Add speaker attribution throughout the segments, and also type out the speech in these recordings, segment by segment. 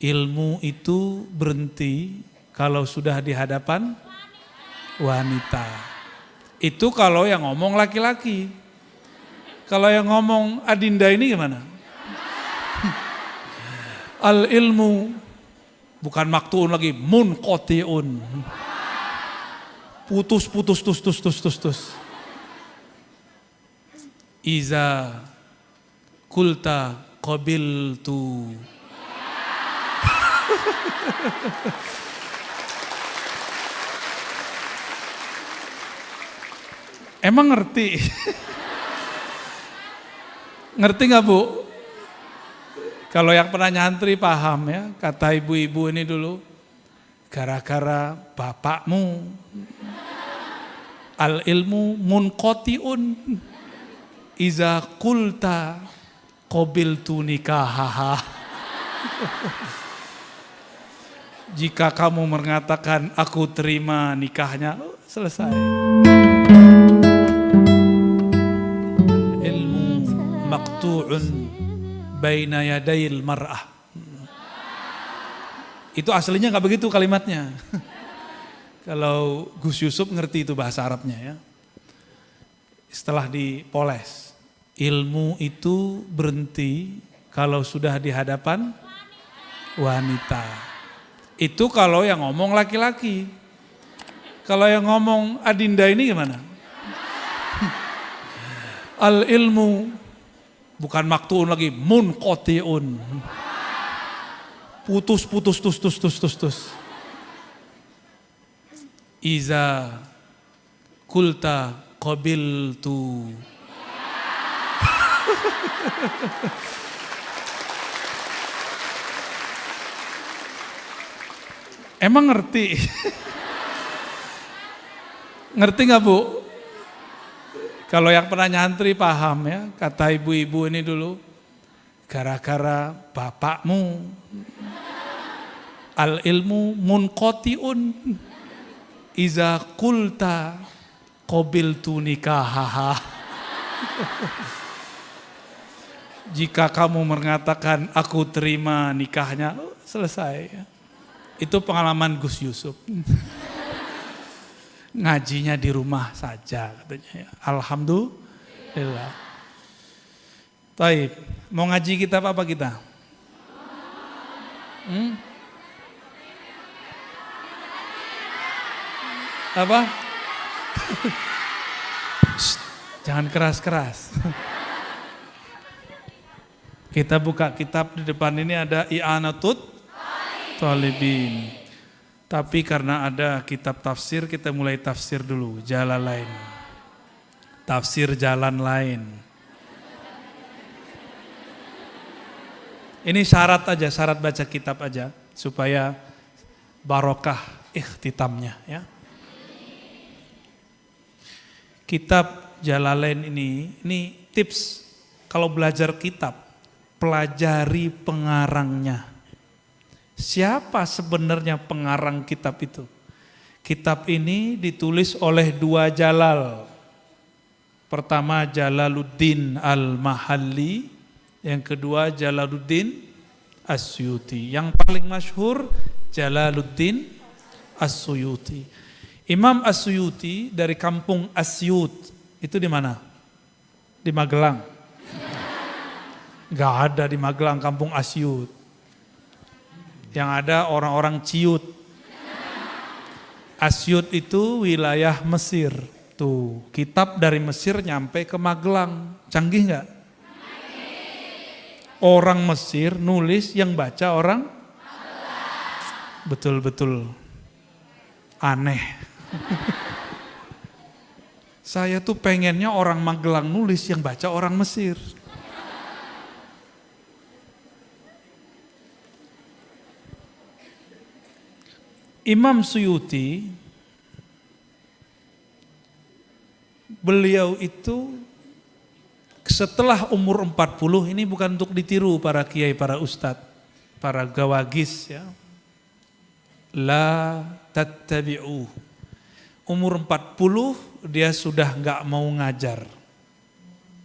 Speaker 1: Ilmu itu berhenti kalau sudah di hadapan wanita. Itu kalau yang ngomong laki-laki. Kalau yang ngomong Adinda ini gimana? Al ilmu bukan maktuun lagi, munqati'un. Putus. Iza kulta qabiltu. Emang ngerti? Ngerti nggak Bu? Kalau yang pernah nyantri paham ya, kata ibu-ibu ini dulu, gara-gara bapakmu, al ilmu munqati'un, iza kulta qabiltu nikahaha. Jika kamu mengatakan aku terima nikahnya, selesai. Ilmu maqtu'un baina yadayil mar'ah. Itu aslinya nggak begitu kalimatnya. Kalau Gus Yusuf ngerti itu bahasa Arabnya ya. Setelah dipoles, ilmu itu berhenti kalau sudah di hadapan wanita. Itu kalau yang ngomong laki-laki. Kalau yang ngomong Adinda ini gimana? Al ilmu bukan maktuun lagi, munqati'un. Putus. Iza kulta qabiltu. Emang ngerti? Ngerti nggak Bu? Kalau yang pernah nyantri paham ya, kata ibu-ibu ini dulu, gara-gara bapakmu, al ilmu munqati'un, iza kulta qabiltu nikahaha. Jika kamu mengatakan aku terima nikahnya, selesai. Itu pengalaman Gus Yusuf. Ngajinya di rumah saja katanya. Alhamdulillah. Taib, mau ngaji kitab apa kita? Apa? Jangan keras-keras. Kita buka kitab di depan ini ada I'anatut Talibin. Tapi karena ada kitab tafsir, kita mulai tafsir dulu. Jalalain. Tafsir jalan lain. Ini syarat aja, syarat baca kitab aja. Supaya barokah ikhtitamnya ya. Kitab Jalalain ini tips. Kalau belajar kitab, pelajari pengarangnya. Siapa sebenarnya pengarang kitab itu? Kitab ini ditulis oleh dua Jalal. Pertama Jalaluddin Al-Mahalli, yang kedua Jalaluddin As-Suyuti. Yang paling masyhur Jalaluddin As-Suyuti. Imam As-Suyuti dari kampung Asyut. Itu di mana? Di Magelang. Gak ada di Magelang kampung Asyut. Yang ada orang-orang Ciut. Asyut itu wilayah Mesir. Tuh, kitab dari Mesir nyampe ke Magelang. Canggih nggak? Orang Mesir nulis, yang baca orang Magelang. Betul-betul aneh. Saya tuh pengennya orang Magelang nulis, yang baca orang Mesir. Imam Suyuti, beliau itu setelah umur 40, ini bukan untuk ditiru para kiai, para ustadz, para gawagis ya. La tattabi'u. Umur 40 dia sudah nggak mau ngajar.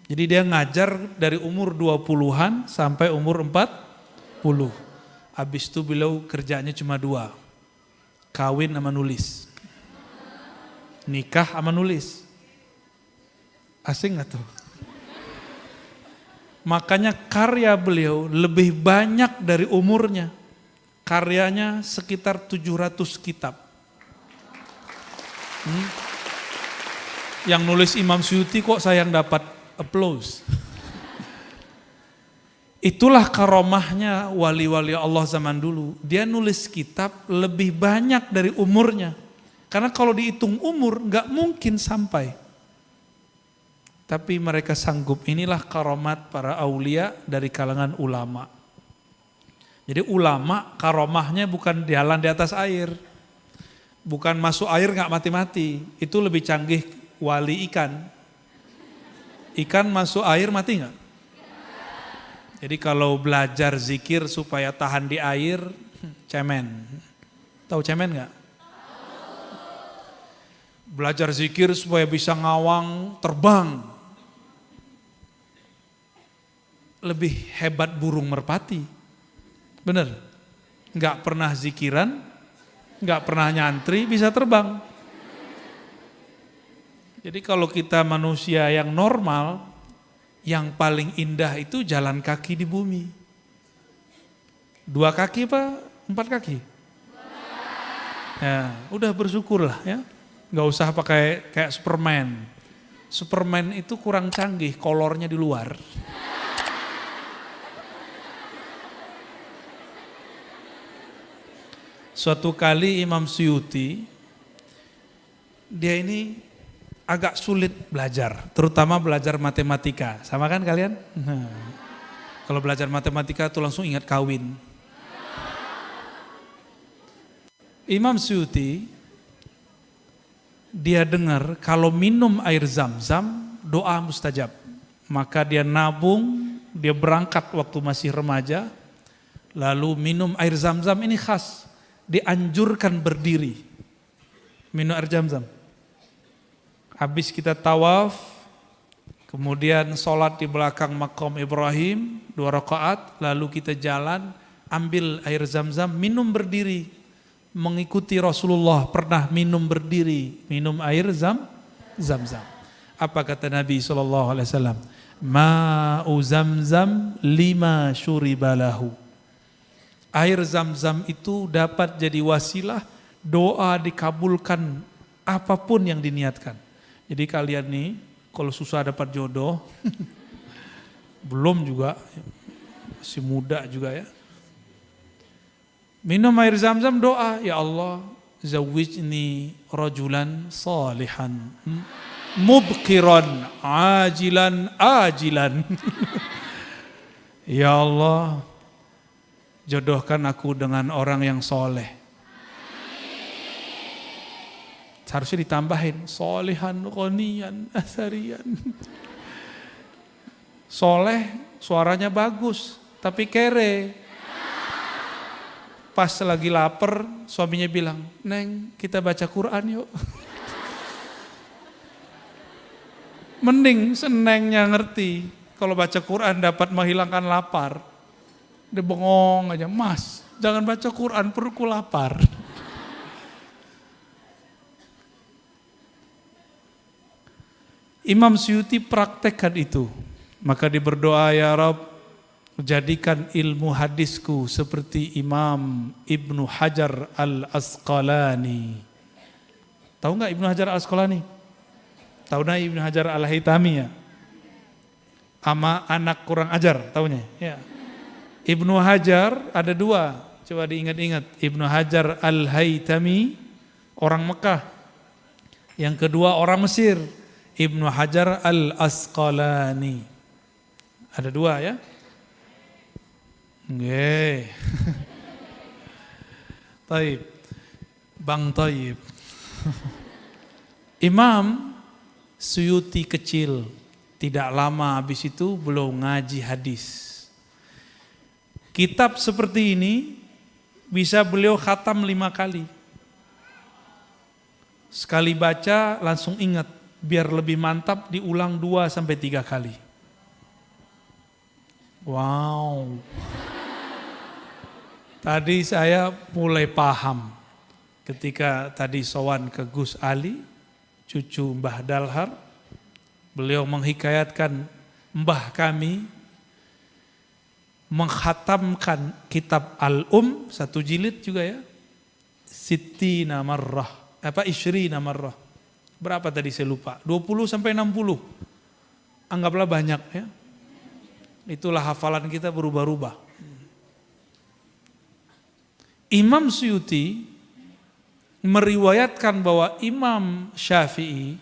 Speaker 1: Jadi dia ngajar dari umur 20-an sampai umur 40. Habis itu beliau kerjanya cuma 2. Kawin sama nulis. Nikah sama nulis. Asing gak tuh? Makanya karya beliau lebih banyak dari umurnya. Karyanya sekitar 700 kitab. Yang nulis Imam Suyuti kok saya yang dapat applause. Itulah karomahnya wali-wali Allah zaman dulu. Dia nulis kitab lebih banyak dari umurnya. Karena kalau dihitung umur gak mungkin sampai. Tapi mereka sanggup. Inilah karomat para aulia dari kalangan ulama. Jadi ulama karomahnya bukan jalan di atas air. Bukan masuk air gak mati-mati. Itu lebih canggih wali ikan. Ikan masuk air mati gak? Jadi kalau belajar zikir supaya tahan di air, cemen. Tahu cemen gak? Belajar zikir supaya bisa ngawang, terbang. Lebih hebat burung merpati. Bener? Gak pernah zikiran, gak pernah nyantri, bisa terbang. Jadi kalau kita manusia yang normal, yang paling indah itu jalan kaki di bumi. 2 kaki apa 4 kaki? Ya, udah bersyukurlah ya. Gak usah pakai kayak Superman. Superman itu kurang canggih, kolornya di luar. Suatu kali Imam Suyuti, dia ini agak sulit belajar, terutama belajar matematika. Sama kan kalian? Kalau belajar matematika tuh langsung ingat kawin. Imam Suyuti, dia dengar kalau minum air zam-zam doa mustajab. Maka dia nabung, dia berangkat waktu masih remaja, lalu minum air zam-zam ini khas, dianjurkan berdiri. Minum air zam-zam. Habis kita tawaf, kemudian sholat di belakang makam Ibrahim 2 rakaat, lalu kita jalan, ambil air zam-zam, minum berdiri. Mengikuti Rasulullah pernah minum berdiri, minum air zam-zam. Apa kata Nabi SAW? Ma'u zam-zam lima syuribalahu. Air zam-zam itu dapat jadi wasilah doa dikabulkan apapun yang diniatkan. Jadi kalian nih, kalau susah dapat jodoh, belum juga, masih muda juga ya. Minum air zam-zam doa, ya Allah, zawijni rajulan salihan, mubkiran, ajilan. Ya Allah, jodohkan aku dengan orang yang soleh. Harusnya ditambahin solihan, qoniyan, asarian. Soleh suaranya bagus tapi kere. Pas lagi lapar suaminya bilang, "Neng, kita baca Quran yuk." Mending senengnya ngerti kalau baca Quran dapat menghilangkan lapar. Dia bengong aja, "Mas, jangan baca Quran, perutku lapar." Imam Suyuti praktekkan itu. Maka dia berdoa, ya Rabb, jadikan ilmu hadisku seperti Imam Ibnu Hajar Al-Asqalani. Tahu nggak Ibnu Hajar Al-Asqalani? Tahu nggak Ibnu Hajar Al-Haytami ya? Ama anak kurang ajar, tahunya? Ya. Ibnu Hajar ada 2, coba diingat-ingat. Ibnu Hajar Al-Haytami, orang Mekah. Yang kedua orang Mesir. Ibnu Hajar Al-Asqalani. Ada 2 ya. Nggih. Taib. Bang Taib. Imam Suyuti kecil, tidak lama habis itu belum ngaji hadis. Kitab seperti ini bisa beliau khatam 5 kali. Sekali baca langsung ingat. Biar lebih mantap diulang 2-3 kali. Wow. Tadi saya mulai paham ketika tadi sowan ke Gus Ali, cucu Mbah Dalhar. Beliau menghikayatkan mbah kami menghatamkan kitab satu jilid juga ya. Sittina marrah, isyrina marrah. Berapa tadi saya lupa, 20 sampai 60. Anggaplah banyak ya. Itulah hafalan kita berubah-ubah. Imam Suyuti meriwayatkan bahwa Imam Syafi'i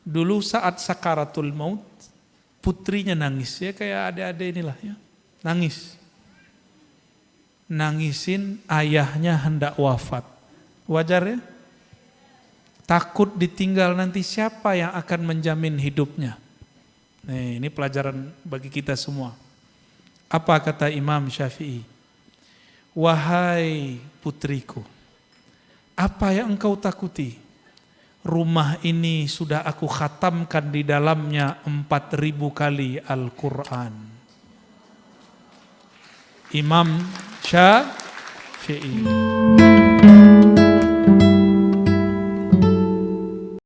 Speaker 1: dulu saat sakaratul maut, putrinya nangis ya, kayak adik-adik inilah ya, nangis. Nangisin ayahnya hendak wafat. Wajar ya? Takut ditinggal, nanti siapa yang akan menjamin hidupnya? Nih, ini pelajaran bagi kita semua. Apa kata Imam Syafi'i? Wahai putriku, apa yang engkau takuti? Rumah ini sudah aku khatamkan di dalamnya 4.000 kali Al-Quran. Imam Syafi'i.